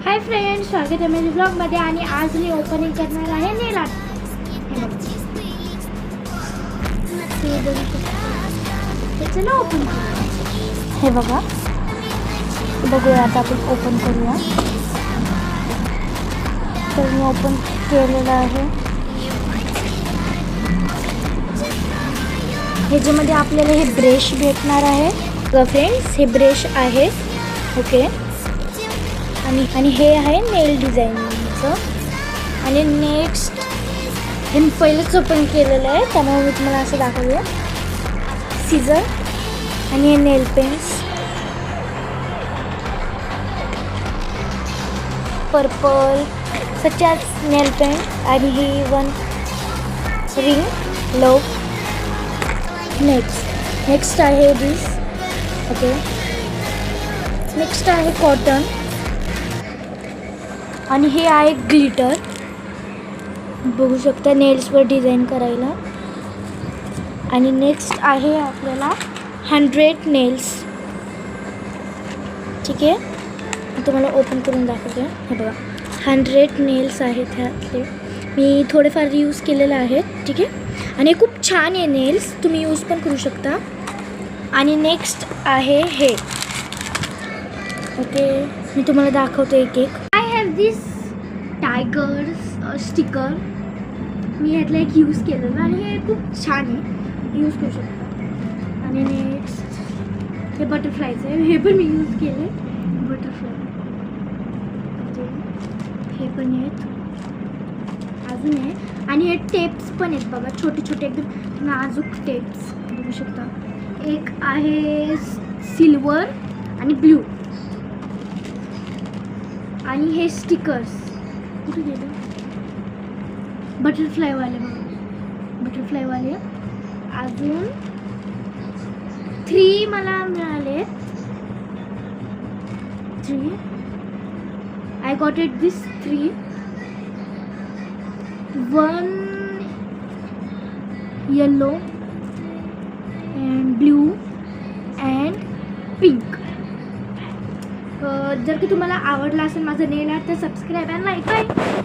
Hi friends, स्वागत आहे माझ्या ब्लॉगमध्ये. आणि आज मी ओपनिंग करणार आहे नेल आर्ट. चला ओपन करूया. हे बघा, बघूया आता आपण ओपन करूया. तर मी ओपन केलेलं आहे. ह्याच्यामध्ये आपल्याला हे ब्रश भेटणार आहे फ्रेंड्स. हे ब्रश आहे. ओके. आणि हे आहे नेल डिझाईनचं. आणि नेक्स्ट हे मी पहिलेच ओपन केलेलं आहे, त्यामुळे मी तुम्हाला असं दाखवूया. सीझर आणि हे नेल पेन्स, पर्पल सचाच नेल पेन. आणि ही वन रिंग लव. नेक्स्ट आहे दिस. ओके. नेक्स्ट आहे कॉटन. आणि हे आहे ग्लिटर. बघू शकता नेल्सवर डिझाईन करायला. आणि नेक्स्ट आहे आपल्याला 100 नेल्स. ठीक आहे, मी तुम्हाला ओपन करून दाखवते. हे बघा 100 नेल्स आहेत ह्यातले. मी थोडेफार यूज केलेले आहेत. ठीक आहे, आणि खूप छान आहे नेल्स, तुम्ही यूज पण करू शकता. आणि नेक्स्ट आहे हे. ओके, मी तुम्हाला दाखवते एक एक. I have this tigers sticker. मी ह्यातला एक यूज केलेलं आणि हे खूप छान आहे, यूज करू शकता. आणि नेक्स्ट हे बटरफ्लायचं आहे. हे पण मी यूज केले. बटरफ्लाय हे पण आहेत, अजून आहे. आणि हे टेप्स पण आहेत बघा, छोटे छोटे एकदम नाजूक टेप्स बघू शकता. एक आहे सिल्वर आणि ब्ल्यू. आणि हे स्टिकर्स कुठे गेले? बटरफ्लायवाले बघा, बटरफ्लायवाले. अजून 3 मला मिळाले. 3 I got it this 3. 1 yellow and blue and pink. जर की तुम्हाला आवडला असेल माझं नेल आर्ट तर सबस्क्राईब आणि लाईक आहे.